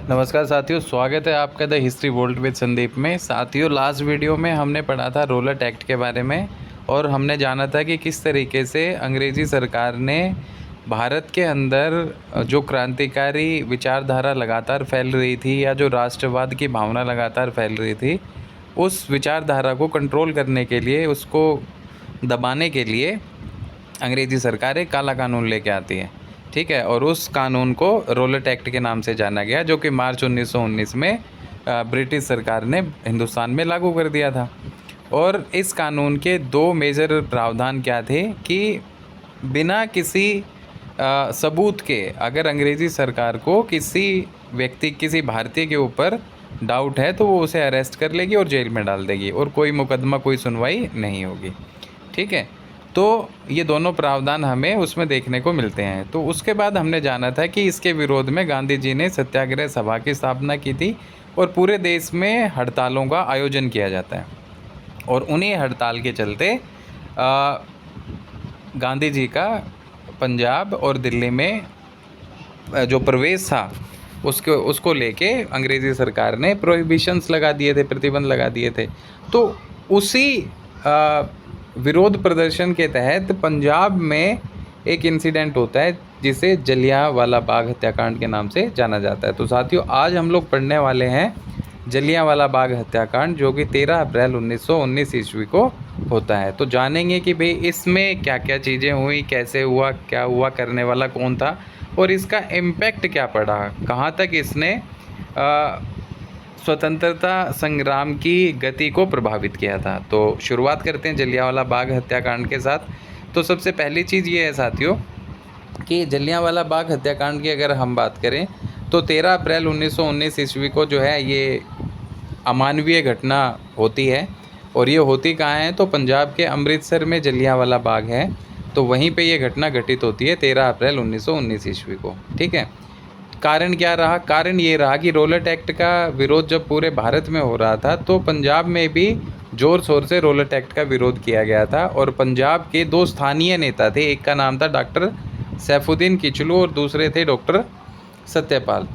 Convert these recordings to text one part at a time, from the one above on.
नमस्कार साथियों, स्वागत है आपका the history volt with Sandeep में। साथियों, लास्ट वीडियो में हमने पढ़ा था रोलट एक्ट के बारे में और हमने जाना था कि किस तरीके से अंग्रेज़ी सरकार ने भारत के अंदर जो क्रांतिकारी विचारधारा लगातार फैल रही थी या जो राष्ट्रवाद की भावना लगातार फैल रही थी, उस विचारधारा को कंट्रोल करने के लिए, उसको दबाने के लिए अंग्रेज़ी सरकार एक काला कानून लेके आती है। ठीक है, और उस कानून को रोलट एक्ट के नाम से जाना गया, जो कि मार्च 1919 में ब्रिटिश सरकार ने हिंदुस्तान में लागू कर दिया था। और इस कानून के दो मेजर प्रावधान क्या थे कि बिना किसी सबूत के अगर अंग्रेज़ी सरकार को किसी भारतीय के ऊपर डाउट है तो वो उसे अरेस्ट कर लेगी और जेल में डाल देगी और कोई मुकदमा, कोई सुनवाई नहीं होगी। ठीक है, तो ये दोनों प्रावधान हमें उसमें देखने को मिलते हैं। तो उसके बाद हमने जाना था कि इसके विरोध में गांधी जी ने सत्याग्रह सभा की स्थापना की थी और पूरे देश में हड़तालों का आयोजन किया जाता है। और उन्हीं हड़ताल के चलते गांधी जी का पंजाब और दिल्ली में जो प्रवेश था उसको लेके अंग्रेज़ी सरकार ने प्रोहिबिशंस लगा दिए थे, प्रतिबंध लगा दिए थे। तो उसी विरोध प्रदर्शन के तहत पंजाब में एक इंसिडेंट होता है जिसे जलियांवाला बाग हत्याकांड के नाम से जाना जाता है। तो साथियों, आज हम लोग पढ़ने वाले हैं जलियांवाला बाग हत्याकांड, जो कि 13 अप्रैल 1919 ईस्वी को होता है। तो जानेंगे कि भाई इसमें क्या क्या चीज़ें हुई, कैसे हुआ, क्या हुआ, करने वाला कौन था और इसका इम्पैक्ट क्या पड़ा, कहाँ तक इसने स्वतंत्रता संग्राम की गति को प्रभावित किया था। तो शुरुआत करते हैं जलियांवाला बाग हत्याकांड के साथ। तो सबसे पहली चीज़ ये है साथियों कि जलियांवाला बाग हत्याकांड की अगर हम बात करें तो 13 अप्रैल 1919 ईस्वी को जो है ये अमानवीय घटना होती है। और ये होती कहाँ है तो पंजाब के अमृतसर में जलियांवाला बाग है, तो वहीं पे ये घटना घटित होती है 13 अप्रैल 1919 ईस्वी को। ठीक है, कारण क्या रहा? कारण ये रहा कि रोलट एक्ट का विरोध जब पूरे भारत में हो रहा था तो पंजाब में भी ज़ोर शोर से रोलट एक्ट का विरोध किया गया था। और पंजाब के दो स्थानीय नेता थे, एक का नाम था डॉक्टर सैफुद्दीन किचलू और दूसरे थे डॉक्टर सत्यपाल।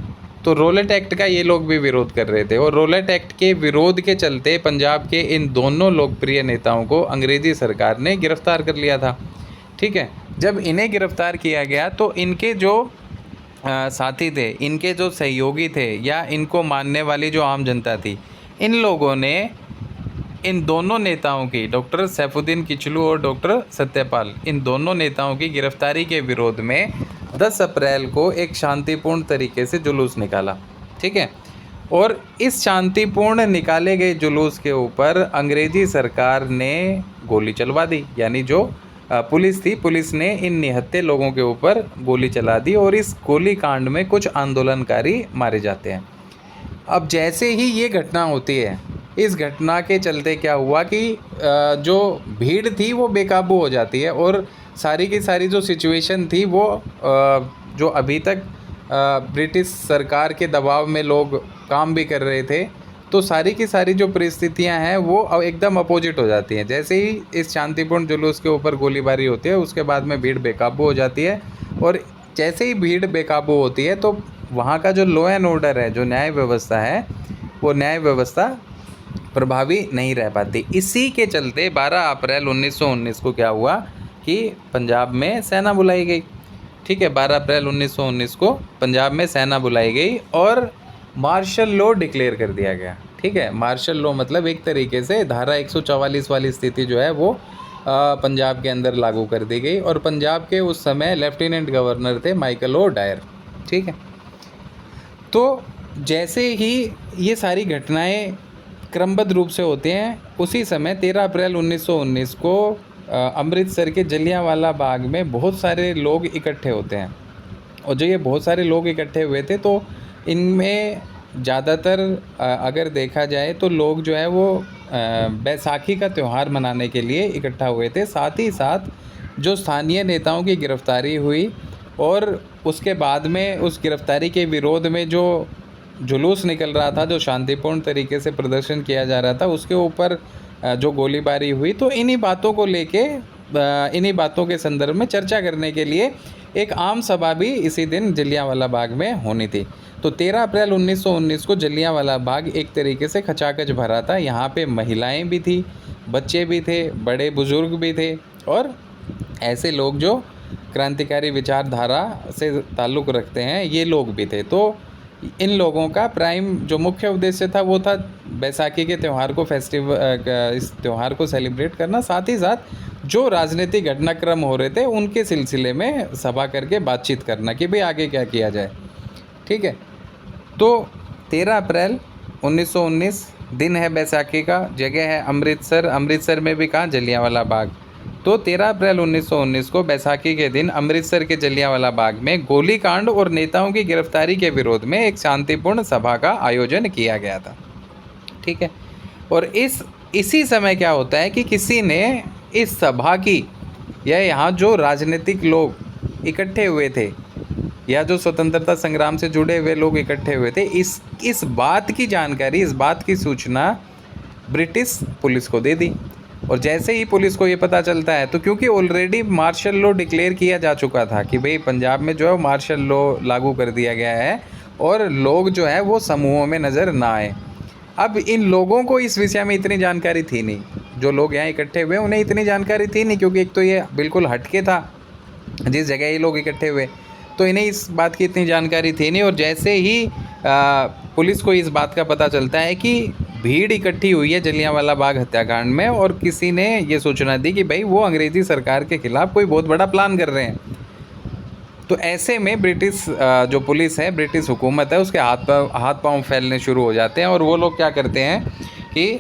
तो रोलट एक्ट का ये लोग भी विरोध कर रहे थे और रोलट एक्ट के विरोध के चलते पंजाब के इन दोनों लोकप्रिय नेताओं को अंग्रेज़ी सरकार ने गिरफ्तार कर लिया था। ठीक है, जब इन्हें गिरफ्तार किया गया तो इनके जो साथी थे, इनके जो सहयोगी थे या इनको मानने वाली जो आम जनता थी, इन लोगों ने इन दोनों नेताओं की, डॉक्टर सैफुद्दीन किचलू और डॉक्टर सत्यपाल, इन दोनों नेताओं की गिरफ्तारी के विरोध में 10 अप्रैल को एक शांतिपूर्ण तरीके से जुलूस निकाला। ठीक है, और इस शांतिपूर्ण निकाले गए जुलूस के ऊपर अंग्रेज़ी सरकार ने गोली चलवा दी। यानी जो पुलिस थी, पुलिस ने इन निहत्थे लोगों के ऊपर गोली चला दी और इस गोली कांड में कुछ आंदोलनकारी मारे जाते हैं। अब जैसे ही ये घटना होती है, इस घटना के चलते क्या हुआ कि जो भीड़ थी वो बेकाबू हो जाती है और सारी की सारी जो सिचुएशन थी वो जो अभी तक ब्रिटिश सरकार के दबाव में लोग काम भी कर रहे थे, तो सारी की सारी जो परिस्थितियां हैं वो एकदम अपोजिट हो जाती हैं। जैसे ही इस शांतिपूर्ण जुलूस के ऊपर गोलीबारी होती है, उसके बाद में भीड़ बेकाबू हो जाती है और जैसे ही भीड़ बेकाबू होती है तो वहाँ का जो लॉ एंड ऑर्डर है, जो न्याय व्यवस्था है, वो न्याय व्यवस्था प्रभावी नहीं रह पाती। इसी के चलते 12 अप्रैल 1919 को क्या हुआ कि पंजाब में सेना बुलाई गई। ठीक है, 12 अप्रैल 1919 को पंजाब में सेना बुलाई गई और मार्शल लॉ डिक्लेयर कर दिया गया। ठीक है, मार्शल लॉ मतलब एक तरीके से धारा 144 वाली स्थिति जो है वो पंजाब के अंदर लागू कर दी गई और पंजाब के उस समय लेफ्टिनेंट गवर्नर थे माइकल ओ डायर। ठीक है, तो जैसे ही ये सारी घटनाएं क्रमबद्ध रूप से होते हैं, उसी समय 13 अप्रैल 1919 को अमृतसर के जलियांवाला बाग में बहुत सारे लोग इकट्ठे होते हैं। और जो ये बहुत सारे लोग इकट्ठे हुए थे तो इनमें ज़्यादातर अगर देखा जाए तो लोग जो है वो बैसाखी का त्यौहार मनाने के लिए इकट्ठा हुए थे। साथ ही साथ जो स्थानीय नेताओं की गिरफ्तारी हुई और उसके बाद में उस गिरफ्तारी के विरोध में जो जुलूस निकल रहा था, जो शांतिपूर्ण तरीके से प्रदर्शन किया जा रहा था, उसके ऊपर जो गोलीबारी हुई, तो इन्हीं बातों को लेके इन्हीं बातों के संदर्भ में चर्चा करने के लिए एक आम सभा भी इसी दिन जलियांवाला बाग में होनी थी। तो 13 अप्रैल 1919 को जलियांवाला बाग एक तरीके से खचाखच भरा था। यहाँ पे महिलाएं भी थी, बच्चे भी थे, बड़े बुजुर्ग भी थे और ऐसे लोग जो क्रांतिकारी विचारधारा से ताल्लुक़ रखते हैं, ये लोग भी थे। तो इन लोगों का प्राइम जो मुख्य उद्देश्य था वो था बैसाखी के त्यौहार को इस त्यौहार को सेलिब्रेट करना, साथ ही साथ जो राजनीतिक घटनाक्रम हो रहे थे उनके सिलसिले में सभा करके बातचीत करना कि भाई आगे क्या किया जाए। ठीक है, तो 13 अप्रैल 1919 दिन है बैसाखी का, जगह है अमृतसर। अमृतसर में भी कहाँ, जलियांवाला बाग। तो 13 अप्रैल 1919 को बैसाखी के दिन अमृतसर के जलियांवाला बाग में गोलीकांड और नेताओं की गिरफ्तारी के विरोध में एक शांतिपूर्ण सभा का आयोजन किया गया था। ठीक है, और इसी समय क्या होता है कि किसी ने इस सभा की, या यहाँ जो राजनीतिक लोग इकट्ठे हुए थे या जो स्वतंत्रता संग्राम से जुड़े हुए लोग इकट्ठे हुए थे, इस बात की जानकारी, इस बात की सूचना ब्रिटिश पुलिस को दे दी। और जैसे ही पुलिस को ये पता चलता है, तो क्योंकि ऑलरेडी मार्शल लॉ डिक्लेयर किया जा चुका था कि भाई पंजाब में जो है मार्शल लॉ लागू कर दिया गया है और लोग जो है वो समूहों में नज़र ना आए। अब इन लोगों को इस विषय में इतनी जानकारी थी नहीं, जो लोग यहाँ इकट्ठे हुए उन्हें इतनी जानकारी थी नहीं, क्योंकि एक तो ये बिल्कुल हटके था जिस जगह ये लोग इकट्ठे हुए, तो इन्हें इस बात की इतनी जानकारी थी नहीं। और जैसे ही पुलिस को इस बात का पता चलता है कि भीड़ इकट्ठी हुई है जलियांवाला बाग हत्याकांड में और किसी ने ये सूचना दी कि भाई वो अंग्रेज़ी सरकार के खिलाफ कोई बहुत बड़ा प्लान कर रहे हैं, तो ऐसे में ब्रिटिश जो पुलिस है, ब्रिटिश हुकूमत है, उसके हाथ पांव फैलने शुरू हो जाते हैं। और वो लोग क्या करते हैं कि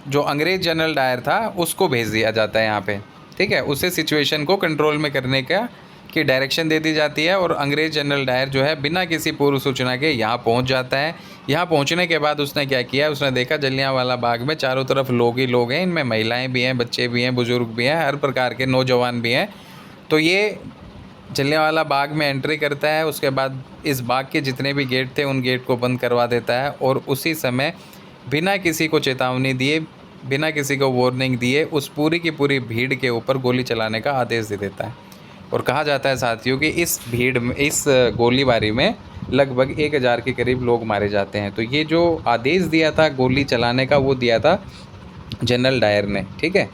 जो अंग्रेज़ जनरल डायर था उसको भेज दिया जाता है यहाँ पे। ठीक है, उसे सिचुएशन को कंट्रोल में करने की डायरेक्शन दे दी जाती है और अंग्रेज़ जनरल डायर जो है बिना किसी पूर्व सूचना के यहाँ पहुँच जाता है। यहाँ पहुँचने के बाद उसने क्या किया, उसने देखा जलियांवाला बाग में चारों तरफ लोग ही लोग हैं, इनमें महिलाएं भी हैं, बच्चे भी हैं, बुज़ुर्ग भी हैं, हर प्रकार के नौजवान भी हैं। तो ये जलियांवाला बाग में एंट्री करता है। उसके बाद इस बाग के जितने भी गेट थे उन गेट को बंद करवा देता है और उसी समय बिना किसी को चेतावनी दिए, बिना किसी को वार्निंग दिए उस पूरी की पूरी भीड़ के ऊपर गोली चलाने का आदेश दे देता है। और कहा जाता है साथियों कि इस भीड़ में, इस गोलीबारी में लगभग 1000 के करीब लोग मारे जाते हैं। तो ये जो आदेश दिया था गोली चलाने का, वो दिया था जनरल डायर ने। ठीक है,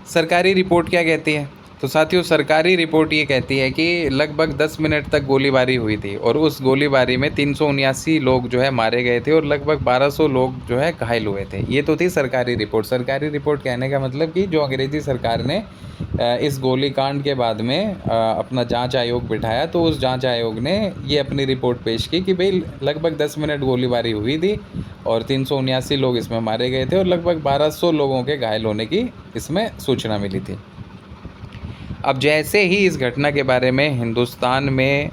सरकारी रिपोर्ट क्या कहती है? तो साथियों सरकारी रिपोर्ट ये कहती है कि लगभग 10 मिनट तक गोलीबारी हुई थी और उस गोलीबारी में 379 लोग जो है मारे गए थे और लगभग 1200 लोग जो है घायल हुए थे। ये तो थी सरकारी रिपोर्ट। सरकारी रिपोर्ट कहने का मतलब कि जो अंग्रेज़ी सरकार ने इस गोलीकांड के बाद में अपना जांच आयोग बिठाया, तो उस जांच आयोग ने ये अपनी रिपोर्ट पेश की कि भाई लगभग 10 मिनट गोलीबारी हुई थी और 379 लोग इसमें मारे गए थे और लगभग 1200 लोगों के घायल होने की इसमें सूचना मिली थी। अब जैसे ही इस घटना के बारे में हिंदुस्तान में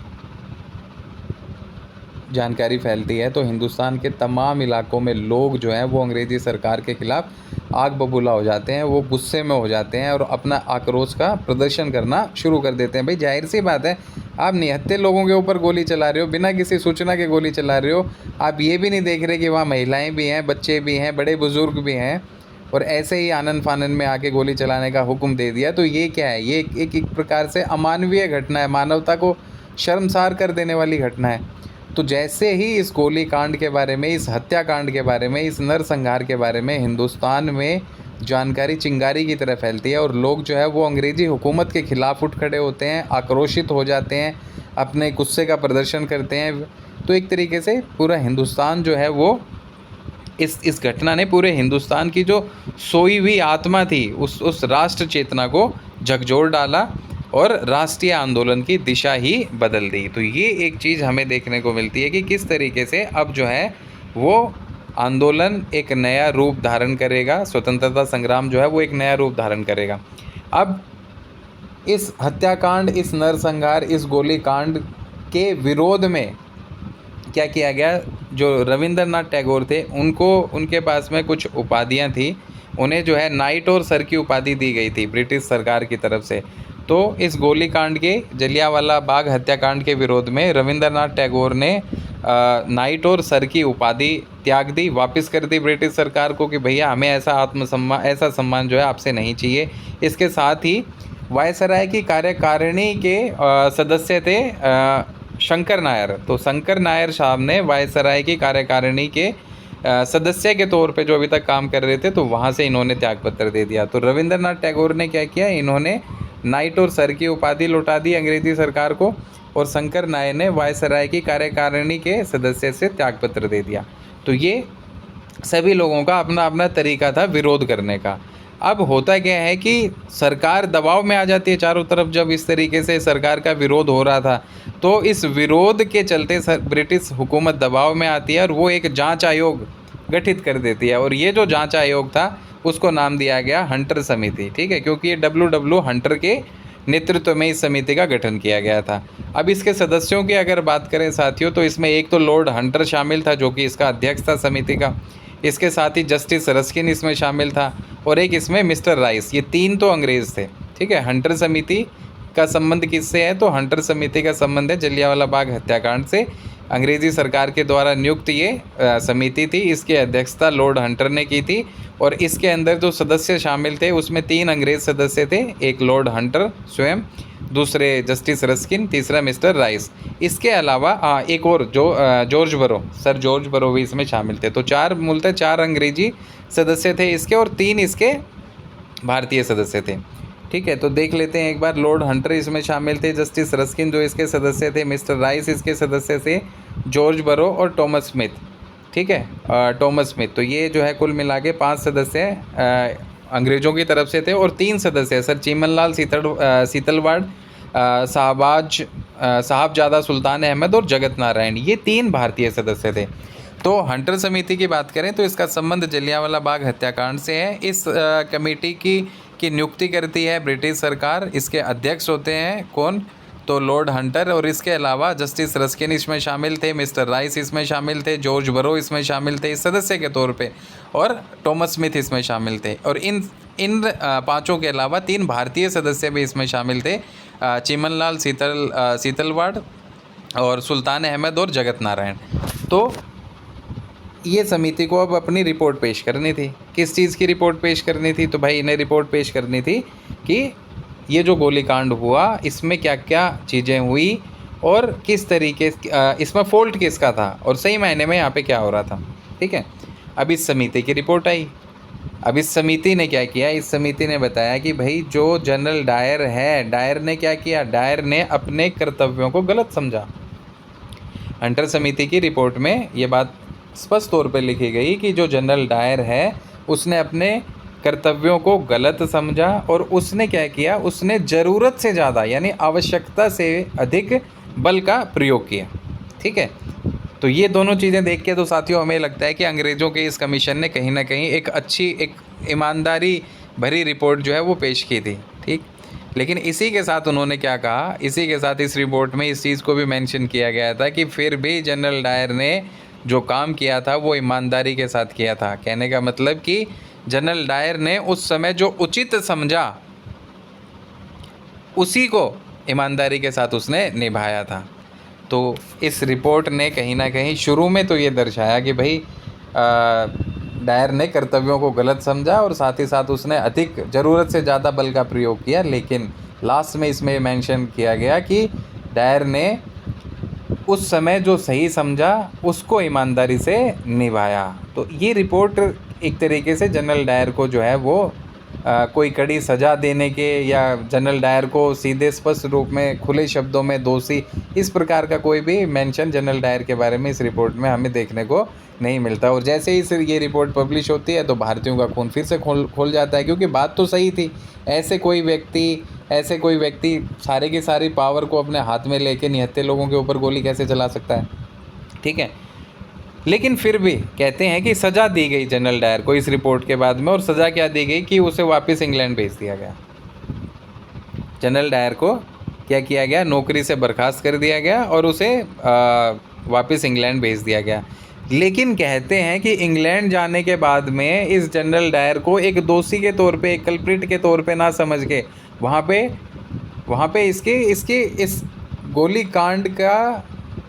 जानकारी फैलती है, तो हिंदुस्तान के तमाम इलाकों में लोग जो हैं वो अंग्रेज़ी सरकार के ख़िलाफ़ आग बबूला हो जाते हैं, वो गुस्से में हो जाते हैं और अपना आक्रोश का प्रदर्शन करना शुरू कर देते हैं। भाई जाहिर सी बात है, आप निहत्थे लोगों के ऊपर गोली चला रहे हो, बिना किसी सूचना के गोली चला रहे हो, आप ये भी नहीं देख रहे कि वहाँ महिलाएँ भी हैं, बच्चे भी हैं, बड़े बुज़ुर्ग भी हैं, और ऐसे ही आनन फानन में आके गोली चलाने का हुक्म दे दिया। तो ये क्या है? ये एक प्रकार से अमानवीय घटना है, मानवता को शर्मसार कर देने वाली घटना है। तो जैसे ही इस गोली कांड के बारे में, इस हत्याकांड के बारे में, इस नरसंहार के बारे में हिंदुस्तान में जानकारी चिंगारी की तरह फैलती है और लोग जो है वो अंग्रेज़ी हुकूमत के ख़िलाफ़ उठ खड़े होते हैं, आक्रोशित हो जाते हैं, अपने गुस्से का प्रदर्शन करते हैं, तो एक तरीके से पूरा हिंदुस्तान जो है वो इस घटना ने पूरे हिंदुस्तान की जो सोई हुई आत्मा थी उस राष्ट्र चेतना को झकझोर डाला और राष्ट्रीय आंदोलन की दिशा ही बदल दी। तो ये एक चीज़ हमें देखने को मिलती है कि किस तरीके से अब जो है वो आंदोलन एक नया रूप धारण करेगा, स्वतंत्रता संग्राम जो है वो एक नया रूप धारण करेगा। अब इस हत्याकांड, इस नरसंहार, इस गोलीकांड के विरोध में क्या किया गया, जो रविंद्रनाथ टैगोर थे उनके पास में कुछ उपाधियां थी, उन्हें जो है नाइट और सर की उपाधि दी गई थी ब्रिटिश सरकार की तरफ से। तो इस गोलीकांड के, जलियांवाला बाग हत्याकांड के विरोध में रविंद्रनाथ टैगोर ने नाइट और सर की उपाधि त्याग दी, वापस कर दी ब्रिटिश सरकार को कि भैया हमें ऐसा आत्मसम्मान, ऐसा सम्मान जो है आपसे नहीं चाहिए। इसके साथ ही वायसराय की कार्यकारिणी के सदस्य थे शंकर नायर। तो शंकर नायर साहब ने वायसराय की कार्यकारिणी के सदस्य के तौर पे जो अभी तक काम कर रहे थे, तो वहाँ से इन्होंने त्यागपत्र दे दिया। तो रविंद्रनाथ टैगोर ने क्या किया, इन्होंने नाइट और सर की उपाधि लौटा दी अंग्रेज़ी सरकार को, और शंकर नायर ने वायसराय की कार्यकारिणी के सदस्य से त्यागपत्र दे दिया। तो ये सभी लोगों का अपना अपना तरीका था विरोध करने का। अब होता क्या है कि सरकार दबाव में आ जाती है चारों तरफ। जब इस तरीके से सरकार का विरोध हो रहा था, तो इस विरोध के चलते ब्रिटिश हुकूमत दबाव में आती है और वो एक जांच आयोग गठित कर देती है। और ये जो जांच आयोग था उसको नाम दिया गया हंटर समिति, ठीक है, क्योंकि ये W हंटर के नेतृत्व में इस समिति का गठन किया गया था। अब इसके सदस्यों की अगर बात करें साथियों, तो इसमें एक तो लॉर्ड हंटर शामिल था जो कि इसका अध्यक्ष था समिति का। इसके साथ ही जस्टिस रस्किन इसमें शामिल था, और एक इसमें मिस्टर राइस। ये तीन तो अंग्रेज़ थे, ठीक है। हंटर समिति का संबंध किससे है, तो हंटर समिति का संबंध है जलियांवाला बाग हत्याकांड से। अंग्रेज़ी सरकार के द्वारा नियुक्त ये समिति थी, इसकी अध्यक्षता लॉर्ड हंटर ने की थी। और इसके अंदर जो सदस्य शामिल थे उसमें 3 अंग्रेज़ सदस्य थे, एक लॉर्ड हंटर स्वयं, दूसरे जस्टिस रस्किन, तीसरा मिस्टर राइस। इसके अलावा एक और जॉर्ज बरो, सर जॉर्ज बरो भी इसमें शामिल थे। तो मूलतः 4 अंग्रेजी सदस्य थे इसके, और 3 इसके भारतीय सदस्य थे, ठीक है। तो देख लेते हैं एक बार। लॉर्ड हंटर इसमें शामिल थे, जस्टिस रस्किन जो इसके सदस्य थे, मिस्टर राइस इसके सदस्य थे, जॉर्ज बरो और टॉमस स्मिथ, ठीक है, टॉमस स्मिथ। तो ये जो है कुल मिला के 5 सदस्य अंग्रेज़ों की तरफ से थे, और 3 सदस्य सर चीमनलाल सीतलवाड़, साहबजादा सुल्तान अहमद और जगत नारायण, ये 3 भारतीय सदस्य थे। तो हंटर समिति की बात करें तो इसका संबंध जलियांवाला बाग हत्याकांड से है। इस कमेटी की नियुक्ति करती है ब्रिटिश सरकार। इसके अध्यक्ष होते हैं कौन, तो लॉर्ड हंटर, और इसके अलावा जस्टिस रस्किन इसमें शामिल थे, मिस्टर राइस इसमें शामिल थे, जॉर्ज बरो इसमें शामिल थे इस सदस्य के तौर पे, और टॉमस स्मिथ इसमें शामिल थे। और इन 5 के अलावा 3 भारतीय सदस्य भी इसमें शामिल थे, चिमनलाल सीतलवाड़ और सुल्तान अहमद और जगत नारायण। तो ये समिति को अब अपनी रिपोर्ट पेश करनी थी। किस चीज़ की रिपोर्ट पेश करनी थी, तो भाई इन्हें रिपोर्ट पेश करनी थी कि ये जो गोलीकांड हुआ इसमें क्या क्या चीज़ें हुई और किस तरीके इसमें फ़ॉल्ट किसका था और सही मायने में यहाँ पे क्या हो रहा था, ठीक है। अब इस समिति की रिपोर्ट आई। अब इस समिति ने क्या किया, इस समिति ने बताया कि भाई जो जनरल डायर है, डायर ने क्या किया, डायर ने अपने कर्तव्यों को गलत समझा। हंटर समिति की रिपोर्ट में ये बात स्पष्ट तौर पर लिखी गई कि जो जनरल डायर है उसने अपने कर्तव्यों को गलत समझा, और उसने क्या किया, उसने ज़रूरत से ज़्यादा यानी आवश्यकता से अधिक बल का प्रयोग किया, ठीक है। तो ये दोनों चीज़ें देख के तो साथियों हमें लगता है कि अंग्रेज़ों के इस कमीशन ने कहीं ना कहीं एक अच्छी, एक ईमानदारी भरी रिपोर्ट जो है वो पेश की थी, ठीक। लेकिन इसी के साथ उन्होंने क्या कहा, इसी के साथ इस रिपोर्ट में इस चीज़ को भी मेंशन किया गया था कि फिर भी जनरल डायर ने जो काम किया था वो ईमानदारी के साथ किया था। कहने का मतलब कि जनरल डायर ने उस समय जो उचित समझा उसी को ईमानदारी के साथ उसने निभाया था। तो इस रिपोर्ट ने कहीं ना कहीं शुरू में तो ये दर्शाया कि भाई डायर ने कर्तव्यों को गलत समझा और साथ ही साथ उसने अधिक ज़रूरत से ज़्यादा बल का प्रयोग किया, लेकिन लास्ट में इसमें मेंशन किया गया कि डायर ने उस समय जो सही समझा उसको ईमानदारी से निभाया। तो ये रिपोर्ट एक तरीके से जनरल डायर को जो है वो कोई कड़ी सज़ा देने के या जनरल डायर को सीधे स्पष्ट रूप में खुले शब्दों में दोषी, इस प्रकार का कोई भी मेंशन जनरल डायर के बारे में इस रिपोर्ट में हमें देखने को नहीं मिलता। और जैसे ही ये रिपोर्ट पब्लिश होती है तो भारतीयों का खून फिर से खोल जाता है, क्योंकि बात तो सही थी। ऐसे कोई व्यक्ति सारे की सारी पावर को अपने हाथ में लेके निहत्थे लोगों के ऊपर गोली कैसे चला सकता है, ठीक है। लेकिन फिर भी कहते हैं कि सज़ा दी गई जनरल डायर को इस रिपोर्ट के बाद में, और सज़ा क्या दी गई कि उसे वापस इंग्लैंड भेज दिया गया। जनरल डायर को क्या किया गया, नौकरी से बर्खास्त कर दिया गया और उसे वापस इंग्लैंड भेज दिया गया। लेकिन कहते हैं कि इंग्लैंड जाने के बाद में इस जनरल डायर को एक दोषी के तौर पे, एक कल्प्रिट के तौर पे ना समझ के वहाँ पे इसके इस गोली कांड का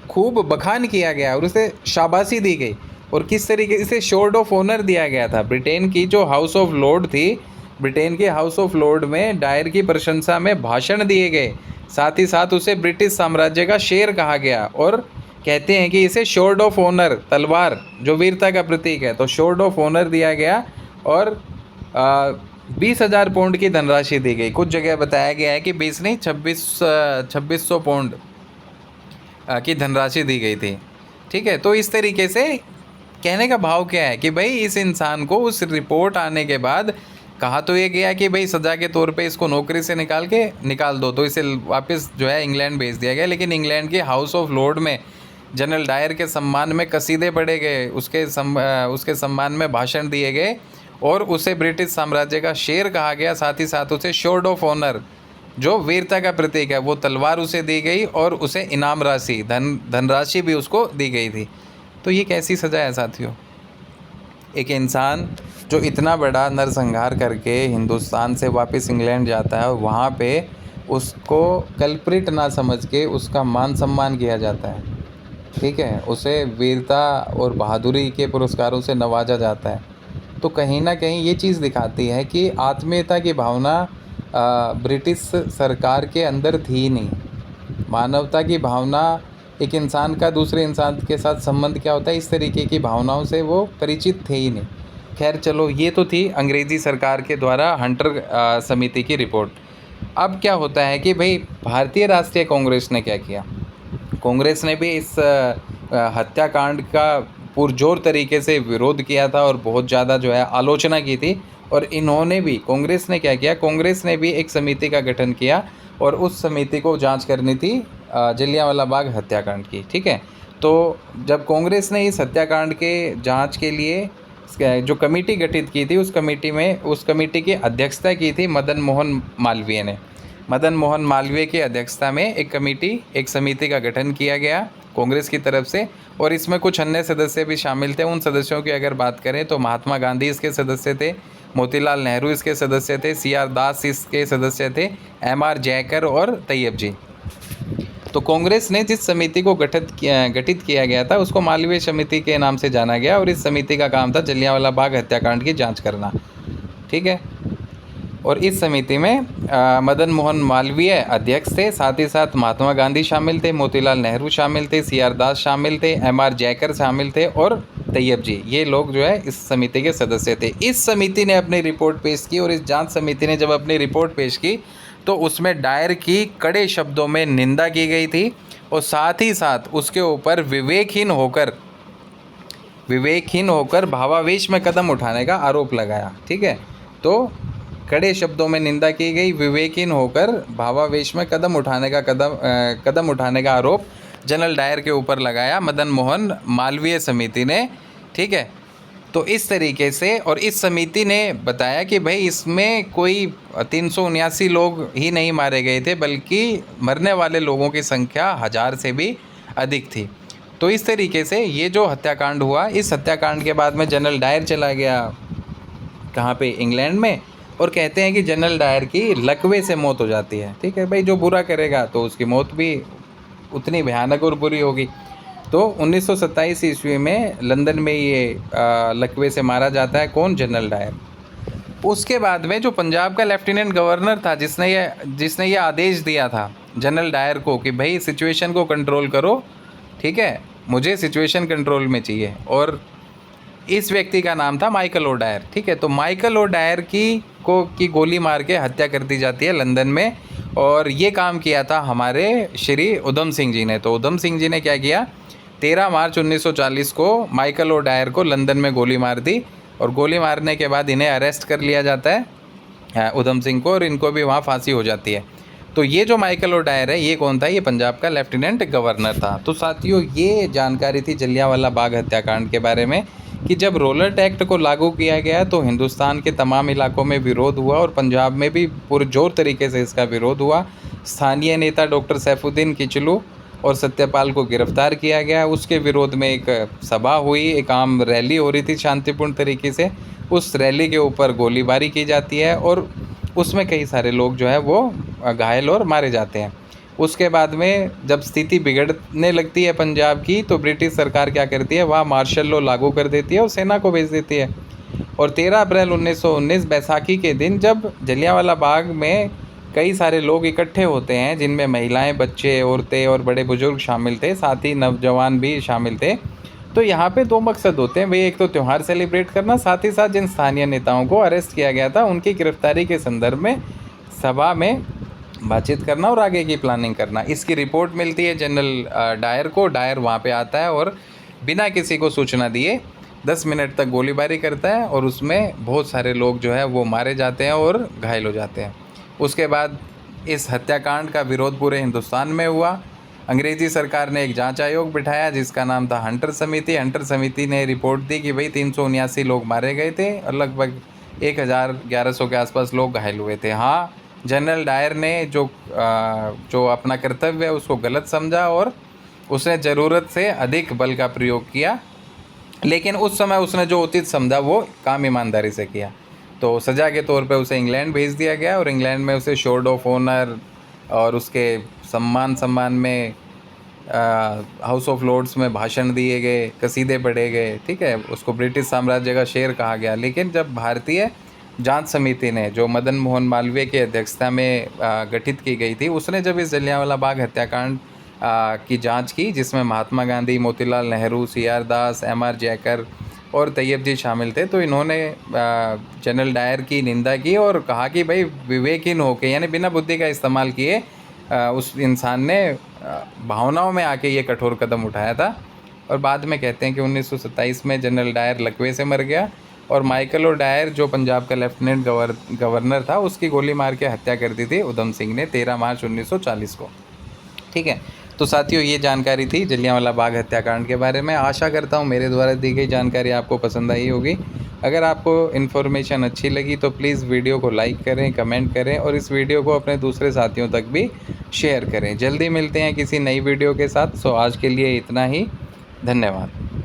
खूब बखान किया गया और उसे शाबाशी दी गई, और किस तरीके से शोर्ड ऑफ ऑनर दिया गया था। ब्रिटेन की जो हाउस ऑफ लॉर्ड थी ब्रिटेन के हाउस ऑफ लॉर्ड में डायर की प्रशंसा में भाषण दिए गए। साथ ही साथ उसे ब्रिटिश साम्राज्य का शेर कहा गया और कहते हैं कि इसे शोर्ड ऑफ ऑनर, तलवार जो वीरता का प्रतीक है, तो शोर्ड ऑफ ऑनर दिया गया और 20,000 पाउंड की धनराशि दी गई। कुछ जगह बताया गया है कि 20 नहीं 2600 पाउंड की धनराशि दी गई थी। ठीक है, तो इस तरीके से कहने का भाव क्या है कि भाई इस इंसान को उस रिपोर्ट आने के बाद कहा तो ये गया कि भाई सज़ा के तौर पे इसको नौकरी से निकाल दो, तो इसे वापस जो है इंग्लैंड भेज दिया गया। लेकिन इंग्लैंड के हाउस ऑफ लॉर्ड में जनरल डायर के सम्मान में कसीदे पढ़े गए, उसके सम्मान में भाषण दिए गए और उसे ब्रिटिश साम्राज्य का शेर कहा गया। साथ ही साथ उसे शोर्ड ऑफ ऑनर जो वीरता का प्रतीक है वो तलवार उसे दी गई और उसे इनाम राशि धनराशि भी उसको दी गई थी। तो ये कैसी सज़ा है साथियों? एक इंसान जो इतना बड़ा नरसंहार करके हिंदुस्तान से वापस इंग्लैंड जाता है और वहाँ पे उसको कल्प्रिट ना समझ के उसका मान सम्मान किया जाता है। ठीक है, उसे वीरता और बहादुरी के पुरस्कारों से नवाजा जाता है। तो कहीं ना कहीं ये चीज़ दिखाती है कि आत्मीयता की भावना ब्रिटिश सरकार के अंदर थी नहीं। मानवता की भावना, एक इंसान का दूसरे इंसान के साथ संबंध क्या होता है, इस तरीके की भावनाओं से वो परिचित थे ही नहीं। खैर चलो, ये तो थी अंग्रेज़ी सरकार के द्वारा हंटर समिति की रिपोर्ट। अब क्या होता है कि भाई भारतीय राष्ट्रीय कांग्रेस ने क्या किया? कांग्रेस ने भी इस हत्याकांड का पुरजोर तरीके से विरोध किया था और बहुत ज़्यादा जो है आलोचना की थी। और इन्होंने भी, कांग्रेस ने क्या किया, कांग्रेस ने भी एक समिति का गठन किया और उस समिति को जांच करनी थी जलियांवाला बाग हत्याकांड की। ठीक है, तो जब कांग्रेस ने इस हत्याकांड के जांच के लिए जो कमेटी गठित की थी, उस कमेटी की अध्यक्षता की थी मदन मोहन मालवीय ने। मदन मोहन मालवीय की अध्यक्षता में एक समिति का गठन किया गया कांग्रेस की तरफ से और इसमें कुछ अन्य सदस्य भी शामिल थे। उन सदस्यों की अगर बात करें तो महात्मा गांधी इसके सदस्य थे, मोतीलाल नेहरू इसके सदस्य थे, CR दास इसके सदस्य थे, MR जयकर और तैयब जी। तो कांग्रेस ने जिस समिति को गठित किया गया था उसको मालवीय समिति के नाम से जाना गया और इस समिति का काम था जलियांवाला बाग हत्याकांड की जांच करना। ठीक है, और इस समिति में मदन मोहन मालवीय अध्यक्ष थे, साथ ही साथ महात्मा गांधी शामिल थे, मोतीलाल नेहरू शामिल थे, CR दास शामिल थे, MR जयकर शामिल थे और तैयब जी, ये लोग जो है इस समिति के सदस्य थे। इस समिति ने अपनी रिपोर्ट पेश की और इस जांच समिति ने जब अपनी रिपोर्ट पेश की तो उसमें डायर की कड़े शब्दों में निंदा की गई थी और साथ ही साथ उसके ऊपर विवेकहीन होकर भावावेश में कदम उठाने का आरोप लगाया। ठीक है, तो कड़े शब्दों में निंदा की गई, विवेकहीन होकर भावावेश में कदम उठाने का आरोप जनरल डायर के ऊपर लगाया मदन मोहन मालवीय समिति ने। ठीक है, तो इस तरीके से, और इस समिति ने बताया कि भाई इसमें कोई 379 लोग ही नहीं मारे गए थे बल्कि मरने वाले लोगों की संख्या 1000 से भी अधिक थी। तो इस तरीके से ये जो हत्याकांड हुआ, इस हत्याकांड के बाद में जनरल डायर चला गया कहाँ पे, इंग्लैंड में, और कहते हैं कि जनरल डायर की लकवे से मौत हो जाती है। ठीक है भाई, जो बुरा करेगा तो उसकी मौत भी उतनी भयानक और बुरी होगी। तो 1927 ईस्वी में लंदन में ये लकवे से मारा जाता है। कौन? General Dyer. उसके बाद में जो पंजाब का लेफ्टिनेंट गवर्नर था जिसने ये आदेश दिया था जनरल डायर को कि भाई सिचुएशन को कंट्रोल करो, ठीक है, मुझे सिचुएशन कंट्रोल में चाहिए, और इस व्यक्ति का नाम था माइकल ओडायर। ठीक है, तो माइकल ओडायर की गोली मार के हत्या कर दी जाती है लंदन में, और ये काम किया था हमारे श्री उधम सिंह जी ने। तो उधम सिंह जी ने क्या किया, 13 मार्च 1940 को माइकल ओडायर को लंदन में गोली मार दी, और गोली मारने के बाद इन्हें अरेस्ट कर लिया जाता है उधम सिंह को, और इनको भी वहाँ फांसी हो जाती है। तो ये जो माइकल ओडायर है, ये कौन था? ये पंजाब का लेफ्टिनेंट गवर्नर था। तो साथियों, ये जानकारी थी जलियांवाला बाग हत्याकांड के बारे में कि जब रॉलेट एक्ट को लागू किया गया तो हिंदुस्तान के तमाम इलाकों में विरोध हुआ और पंजाब में भी पुरजोर तरीके से इसका विरोध हुआ। स्थानीय नेता डॉक्टर सैफुद्दीन किचलू और सत्यपाल को गिरफ्तार किया गया। उसके विरोध में एक सभा हुई, एक आम रैली हो रही थी शांतिपूर्ण तरीके से। उस रैली के ऊपर गोलीबारी की जाती है और उसमें कई सारे लोग जो है वो घायल और मारे जाते हैं। उसके बाद में जब स्थिति बिगड़ने लगती है पंजाब की, तो ब्रिटिश सरकार क्या करती है, वहाँ मार्शल लॉ लागू कर देती है और सेना को भेज देती है। और 13 अप्रैल 1919 बैसाखी के दिन जब जलियांवाला बाग में कई सारे लोग इकट्ठे होते हैं, जिनमें महिलाएं, बच्चे, औरतें और बड़े बुजुर्ग शामिल थे, साथ ही नौजवान भी शामिल थे। तो यहाँ पे दो मकसद होते हैं भाई, एक तो त्यौहार सेलिब्रेट करना, साथ ही साथ जिन स्थानीय नेताओं को अरेस्ट किया गया था उनकी गिरफ्तारी के संदर्भ में सभा में बातचीत करना और आगे की प्लानिंग करना। इसकी रिपोर्ट मिलती है जनरल डायर को। डायर वहाँ पे आता है और बिना किसी को सूचना दिए 10 मिनट तक गोलीबारी करता है और उसमें बहुत सारे लोग जो है वो मारे जाते हैं और घायल हो जाते हैं। उसके बाद इस हत्याकांड का विरोध पूरे हिंदुस्तान में हुआ। अंग्रेज़ी सरकार ने एक जांच आयोग बिठाया जिसका नाम था हंटर समिति। हंटर समिति ने रिपोर्ट दी कि भाई 379 लोग मारे गए थे और लगभग 1100 के आसपास लोग घायल हुए थे। हाँ, जनरल डायर ने जो अपना कर्तव्य है उसको गलत समझा और उसने ज़रूरत से अधिक बल का प्रयोग किया, लेकिन उस समय उसने जो उचित समझा वो काम ईमानदारी से किया। तो सज़ा के तौर पे उसे इंग्लैंड भेज दिया गया और इंग्लैंड में उसे शोर्ड ऑफ ऑनर और उसके सम्मान में हाउस ऑफ लॉर्ड्स में भाषण दिए गए, कसीदे पढ़े गए, ठीक है। उसको ब्रिटिश साम्राज्य का शेर कहा गया। लेकिन जब भारतीय जांच समिति ने, जो मदन मोहन मालवीय की अध्यक्षता में गठित की गई थी, उसने जब इस जलियांवाला बाग हत्याकांड की जांच की, जिसमें महात्मा गांधी, मोतीलाल नेहरू, CR दास, MR जयकर और तैयब जी शामिल थे, तो इन्होंने जनरल डायर की निंदा की और कहा कि भाई विवेकहीन होकर, यानी बिना बुद्धि का इस्तेमाल किए उस इंसान ने भावनाओं में आके ये कठोर कदम उठाया था। और बाद में कहते हैं कि 1927 में जनरल डायर लकवे से मर गया और माइकल और डायर, जो पंजाब का लेफ्टिनेंट गवर्नर था, उसकी गोली मार के हत्या कर दी थी उधम सिंह ने 13 मार्च 1940 को। ठीक है, तो साथियों ये जानकारी थी जलियांवाला बाग हत्याकांड के बारे में। आशा करता हूँ मेरे द्वारा दी गई जानकारी आपको पसंद आई होगी। अगर आपको इन्फॉर्मेशन अच्छी लगी तो प्लीज़ वीडियो को लाइक करें, कमेंट करें और इस वीडियो को अपने दूसरे साथियों तक भी शेयर करें। जल्दी मिलते हैं किसी नई वीडियो के साथ। सो आज के लिए इतना ही। धन्यवाद।